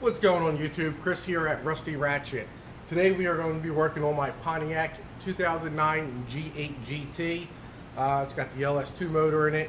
What's going on YouTube? Chris here at Rusty Ratchet. Today we are going to be working on my Pontiac 2009 G8 GT. It's got the LS2 motor in it,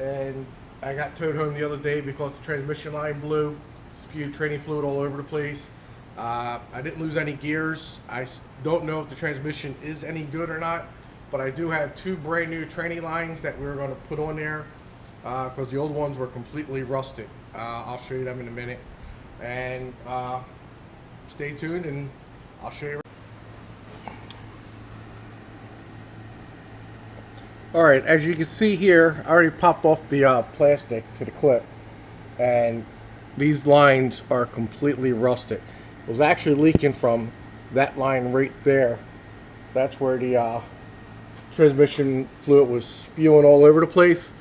and I got towed home the other day because the transmission line blew, spewed training fluid all over the place. I didn't lose any gears. I don't know if the transmission is any good or not, but I do have two brand new training lines that we're going to put on there because the old ones were completely rusted. I'll show you them in a minute. And stay tuned and I'll show you. Alright, as you can see here, I already popped off the plastic to the clip, and these lines are completely rusted. It was actually leaking from that line right there. That's where the transmission fluid was spewing all over the place,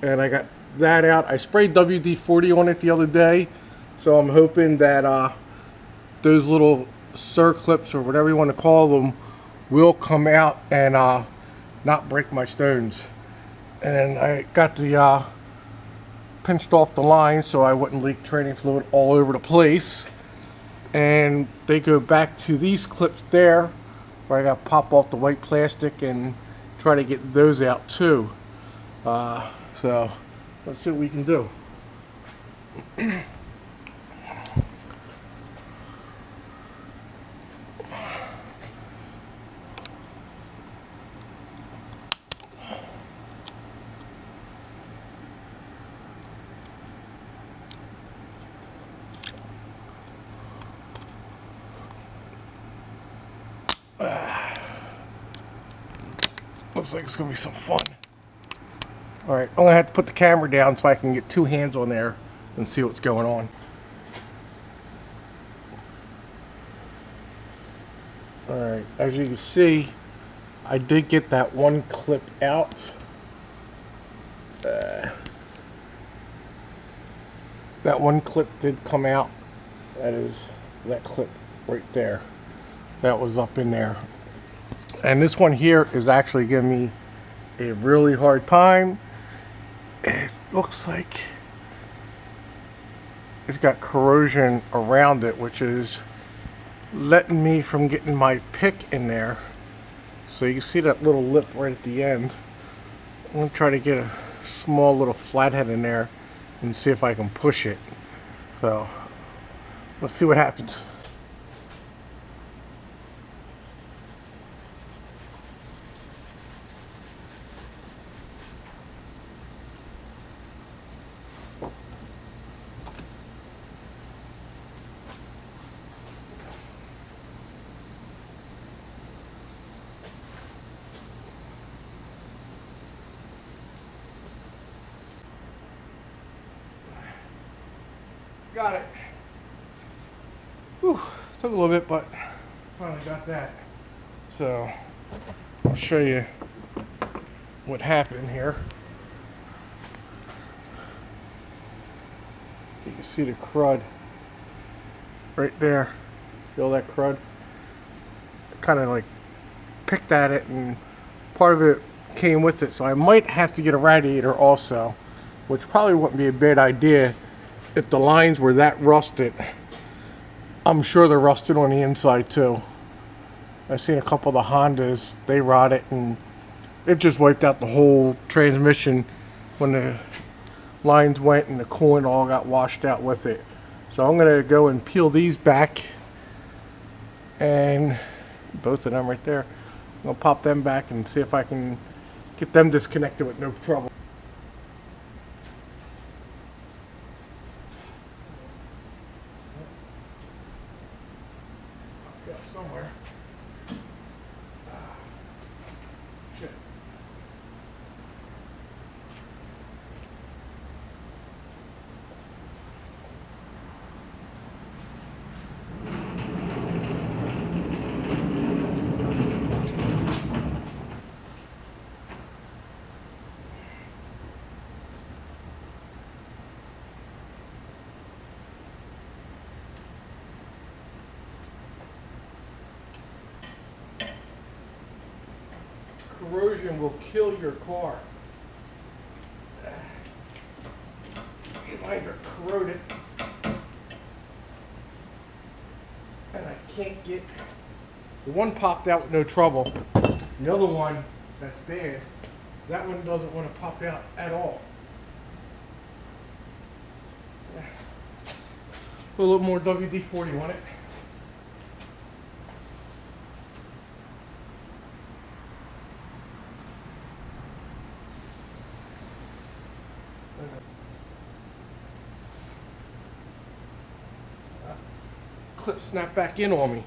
and I got that out. I sprayed WD-40 on it the other day. So I'm hoping that those little circlips, or whatever you want to call them, will come out and not break my stones. And I got the pinched off the line so I wouldn't leak training fluid all over the place. And they go back to these clips there, where I got to pop off the white plastic and try to get those out too. So let's see what we can do. Looks like it's going to be some fun. Alright, I'm going to have to put the camera down so I can get two hands on there and see what's going on. Alright, as you can see, I did get that one clip out. That one clip did come out. That is that clip right there. That was up in there. And this one here is actually giving me a really hard time. It looks like it's got corrosion around it, which is letting me from getting my pick in there. So you can see that little lip right at the end. I'm going to try to get a small little flathead in there and see if I can push it. So let's see what happens. Got it. Whew, took a little bit, but finally got that. So I'll show you what happened here. You can see the crud right there. Feel that crud? Kind of like picked at it, and part of it came with it. So I might have to get a radiator also, which probably wouldn't be a bad idea. If the lines were that rusted, I'm sure they're rusted on the inside too. I've seen a couple of the Hondas, they rotted, and it just wiped out the whole transmission when the lines went and the coolant all got washed out with it. So I'm going to go and peel these back, and both of them right there. I'm going to pop them back and see if I can get them disconnected with no trouble. Somewhere. Shit. Corrosion will kill your car. These lines are corroded. can't get, the one popped out with no trouble. The other one that's bad, that one doesn't want to pop out at all. Put a little more WD-40 on it. Clip snapped back in on me.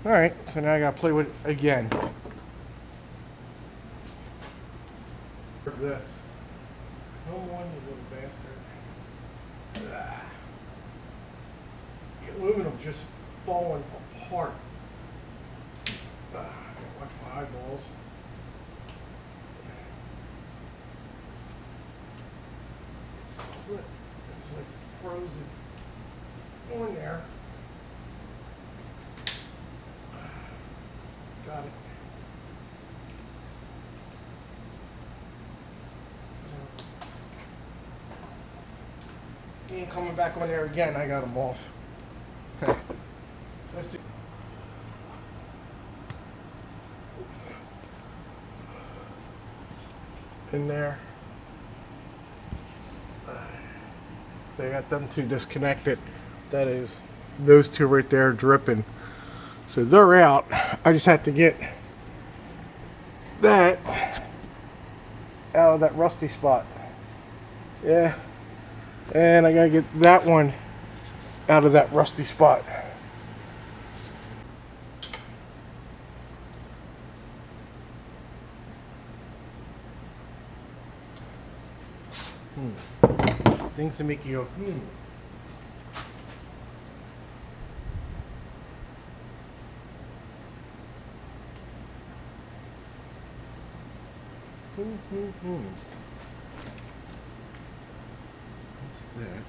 Alright, so now I gotta play with it again. This. Come on, you little bastard. The aluminum just falling apart. I gotta watch my eyeballs. It's like frozen on there. Got it. He ain't coming back on there again. I got him off. Let's see. In there. So I got them two disconnected. That is those two right there dripping. So they're out. I just have to get that out of that rusty spot. Yeah. And I gotta get that one out of that rusty spot. Things to make you go, What's that?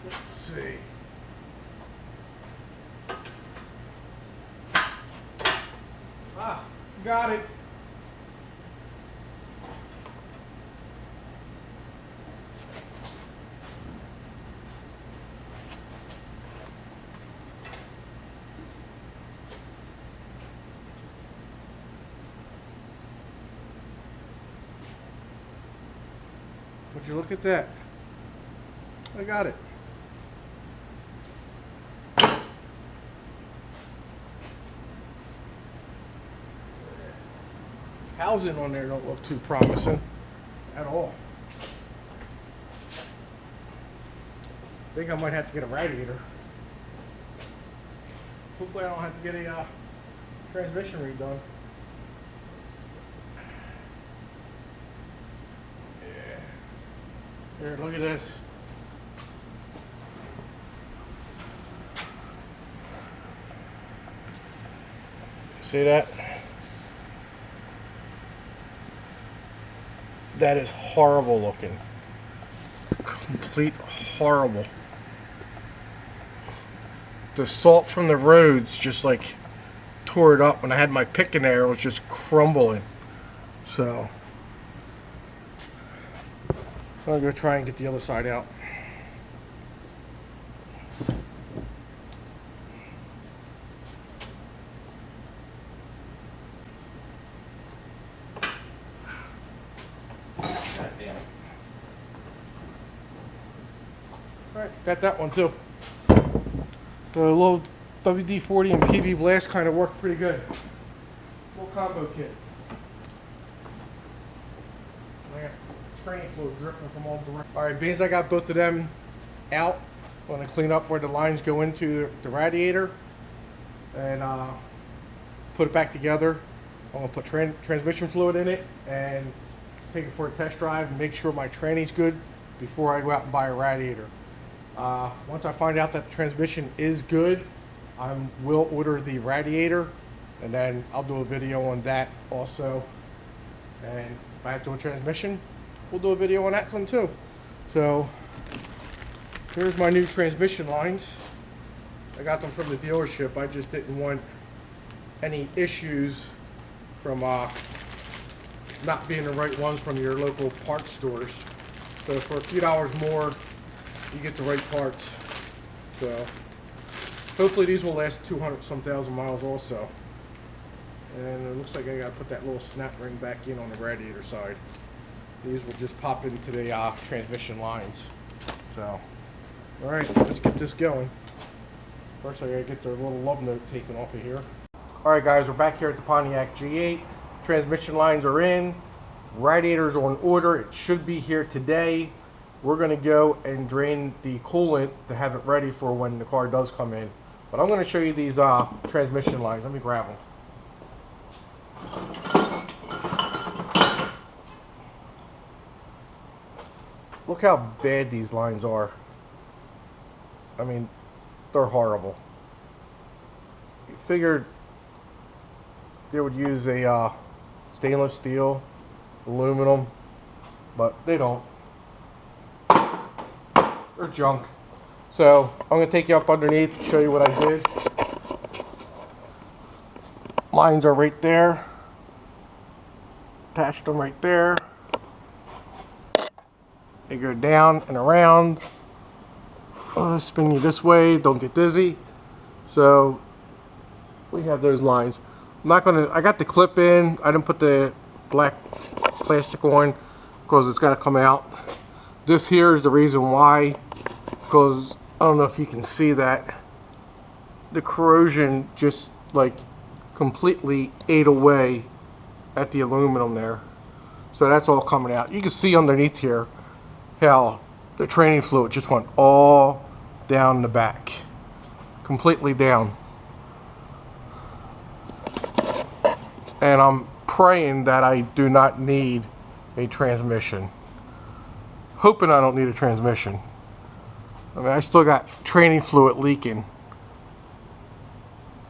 Let's see. Ah, got it. Would you look at that? I got it. Housing on there don't look too promising at all. I think I might have to get a radiator. Hopefully I don't have to get a transmission redone. Here, look at this. See that? That is horrible looking. Complete horrible. The salt from the roads just like tore it up. When I had my pick in there, it was just crumbling. So I'm gonna go try and get the other side out. Alright, got that one too. The little WD-40 and PV Blast kind of worked pretty good. Full combo kit. I got training fluid dripping from all directions. Alright, beans, I got both of them out. I'm going to clean up where the lines go into the radiator and put it back together. I'm going to put transmission fluid in it and take it for a test drive and make sure my training's good before I go out and buy a radiator. Once I find out that the transmission is good, I will order the radiator, and then I'll do a video on that also. And if I have to do a transmission, we'll do a video on that one too. So here's my new transmission lines. I got them from the dealership. I just didn't want any issues from not being the right ones from your local parts stores. So for a few dollars more, you get the right parts. So hopefully these will last 200 some thousand miles also. And it looks like I gotta put that little snap ring back in on the radiator side. These will just pop into the transmission lines. So, all right, let's get this going. First I gotta get the little lug note taken off of here. All right guys, we're back here at the Pontiac G8. Transmission lines are in. Radiator's on order. It should be here today. We're going to go and drain the coolant to have it ready for when the car does come in. But I'm going to show you these transmission lines. Let me grab them. Look how bad these lines are. I mean, they're horrible. You figured they would use a stainless steel, aluminum, but they don't. They're junk. So I'm going to take you up underneath and show you what I did. Lines are right there. Attached them right there. They go down and around. Spin you this way, don't get dizzy. So we have those lines. I'm not gonna, I got the clip in. I didn't put the black plastic on because it's got to come out. This here is the reason why, because I don't know if you can see that the corrosion just like completely ate away at the aluminum there. So that's all coming out. You can see underneath here how the training fluid just went all down the back, completely down. And I'm praying that I do not need a transmission. Hoping I don't need a transmission. I mean, I still got training fluid leaking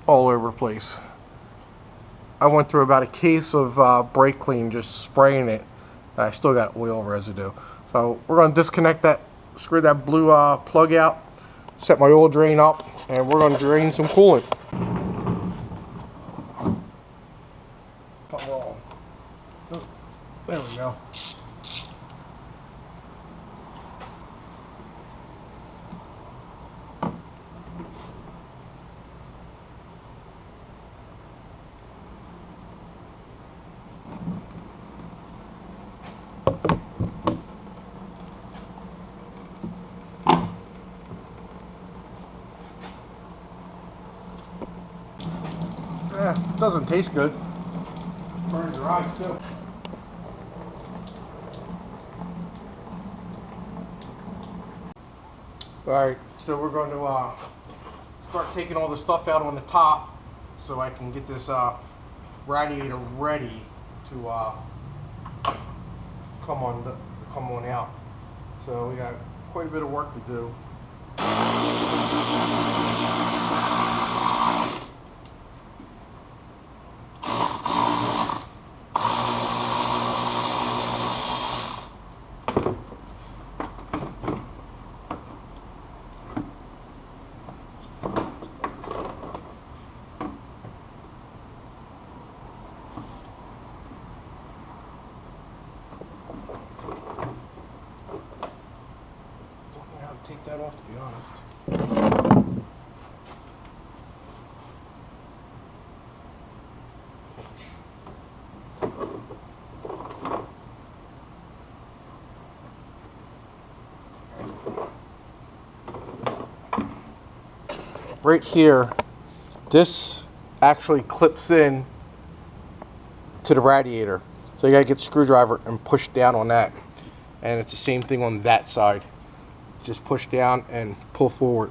all over the place. I went through about a case of brake clean, just spraying it, and I still got oil residue. So we're going to disconnect that, screw that blue plug out, set my oil drain up, and we're going to drain some coolant. Come on. Oh, there we go. It doesn't taste good. Burns your eyes too. Alright, so we're going to start taking all the stuff out on the top so I can get this radiator ready to come on out. So we got quite a bit of work to do. Take that off, to be honest. Right here, this actually clips in to the radiator. So you gotta get a screwdriver and push down on that. And it's the same thing on that side. Just push down and pull forward.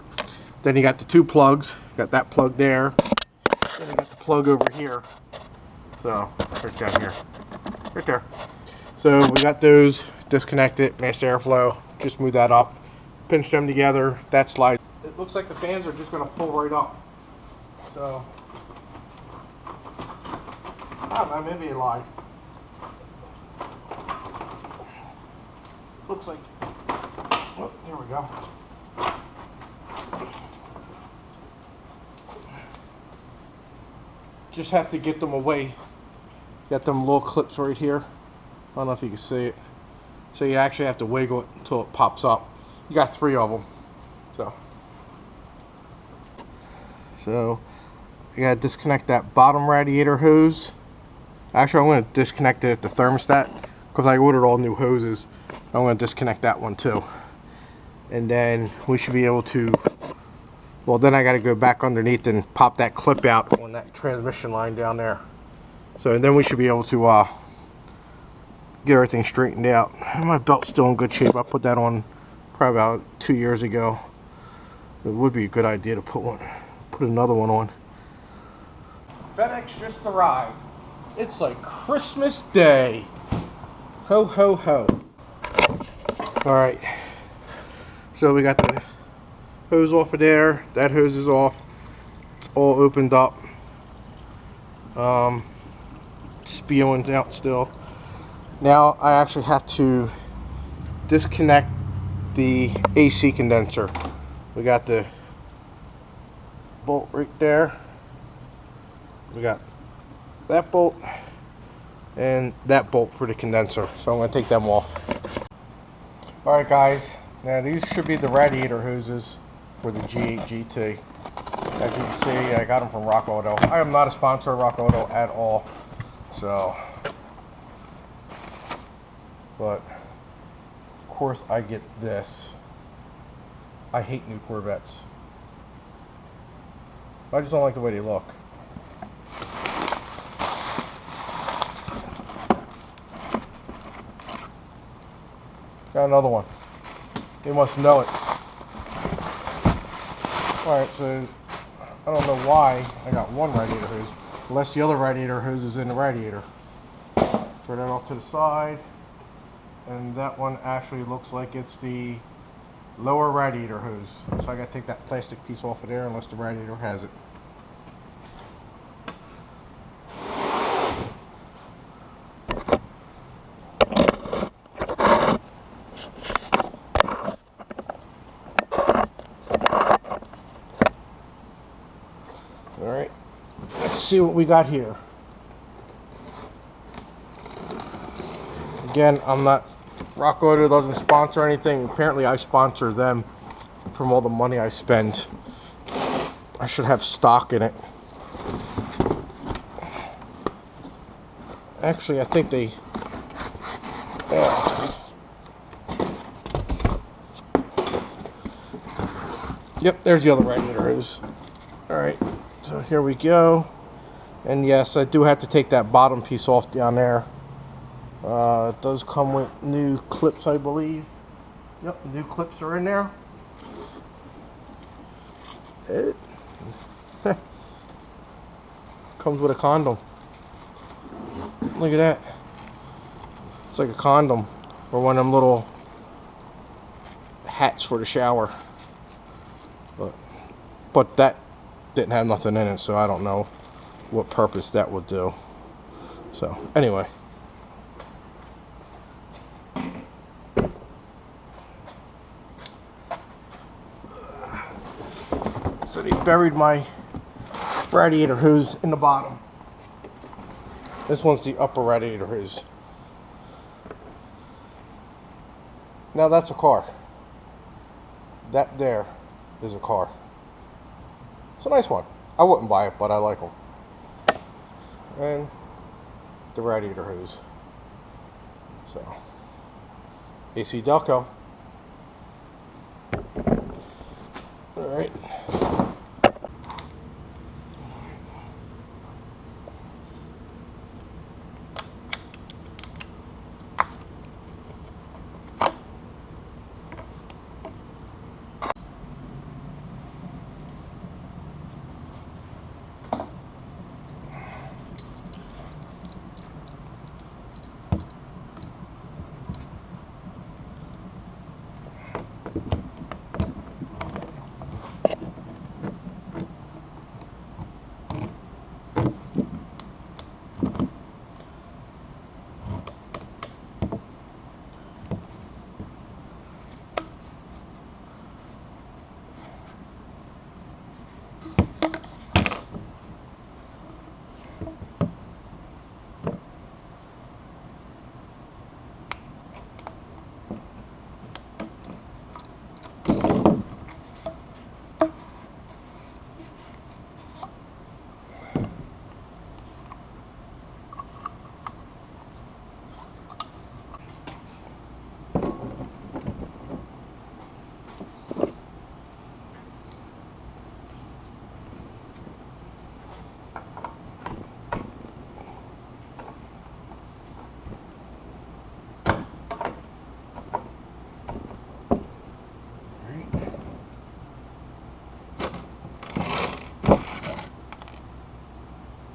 Then you got the two plugs. Got that plug there. Then you got the plug over here. So right down here, right there. So we got those disconnected. Mass airflow. Just move that up. Pinch them together. That slides. It looks like the fans are just going to pull right up. So I don't know. Maybe a lie. Looks like. Oh, there we go. just have to get them away. Got them little clips right here. I don't know if you can see it. So you actually have to wiggle it until it pops up. You got 3 of them. So you gotta disconnect that bottom radiator hose. Actually, I'm gonna disconnect it at the thermostat because I ordered all new hoses. I'm gonna disconnect that one too. And then we should be able to, well, then I gotta go back underneath and pop that clip out on that transmission line down there. So then we should be able to get everything straightened out. My belt's still in good shape. I put that on probably about 2 years ago. It would be a good idea to put another one on. FedEx just arrived. It's like Christmas Day. Ho ho ho. Alright. So we got the hose off of there. That hose is off. It's all opened up. Spewing out still. Now I actually have to disconnect the AC condenser. We got the bolt right there. We got that bolt and that bolt for the condenser. So I'm going to take them off. Alright guys, now these should be the radiator hoses for the G8 GT. As you can see, I got them from Rock Auto. I am not a sponsor of Rock Auto at all. So, but of course I get this. I hate new Corvettes. I just don't like the way they look. Got another one. They must know it. Alright, so I don't know why I got one radiator hose, unless the other radiator hose is in the radiator. Throw that off to the side. And that one actually looks like it's the lower radiator hose. So I gotta take that plastic piece off of there unless the radiator has it. Alright, let's see what we got here. Again, I'm not, Rock Auto doesn't sponsor anything. Apparently I sponsor them from all the money I spend. I should have stock in it. Actually, I think they, yep, there's the other radiator hose. Alright, so here we go. And yes, I do have to take that bottom piece off down there. It does come with new clips, I believe. Yep, the new clips are in there. It comes with a condom. Look at that. It's like a condom, or one of them little hats for the shower. But that didn't have nothing in it, so I don't know what purpose that would do. So anyway. So they buried my radiator hose in the bottom. This one's the upper radiator hose. Now that's a car. That there is a car. It's a nice one. I wouldn't buy it, but I like them. And the radiator hose. So, AC Delco. Alright.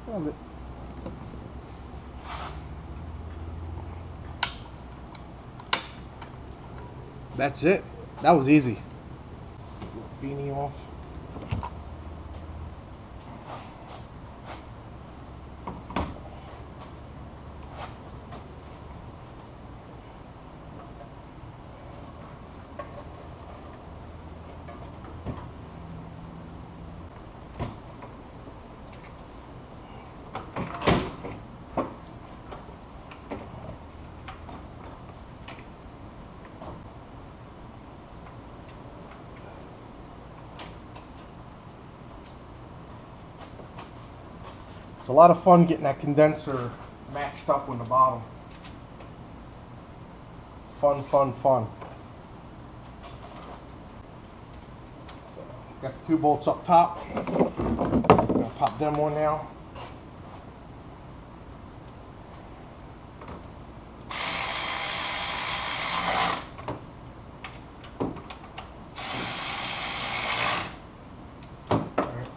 Found it. That's it. That was easy. Beanie off. It's a lot of fun getting that condenser matched up on the bottom. Fun, fun, fun. Got the 2 bolts up top. I'm gonna pop them on now.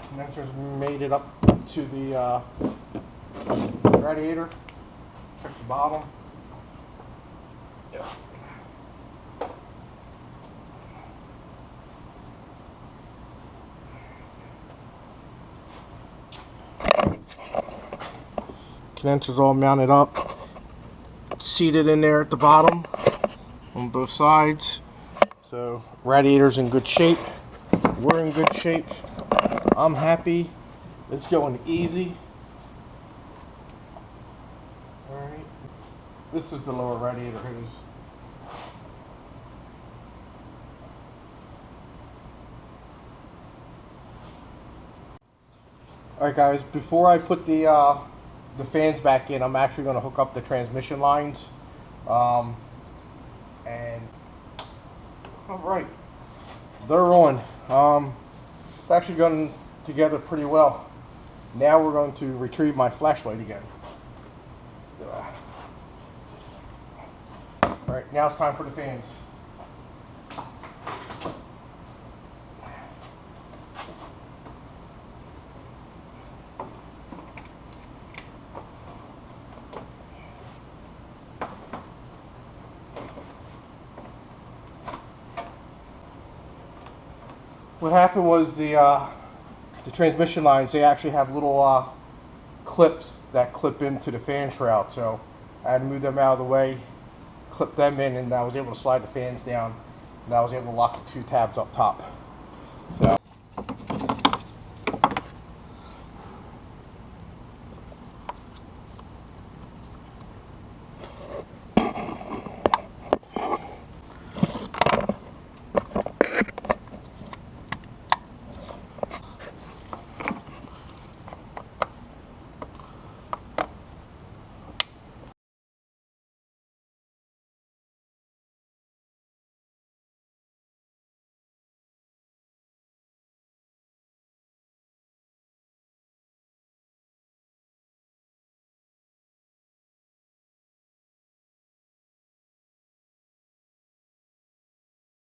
Condenser's made it up to the radiator. Check the bottom. Yeah. Condenser's all mounted up, seated in there at the bottom on both sides. So radiator's in good shape. We're in good shape. I'm happy. It's going easy. Alright. This is the lower radiator hose. Alright guys, before I put the fans back in, I'm actually going to hook up the transmission lines. And alright, they're on. It's actually going together pretty well. Now we're going to retrieve my flashlight again. Alright, now it's time for the fans. What happened was the transmission lines, they actually have little clips that clip into the fan shroud, so I had to move them out of the way, clip them in, and I was able to slide the fans down, and I was able to lock the 2 tabs up top. So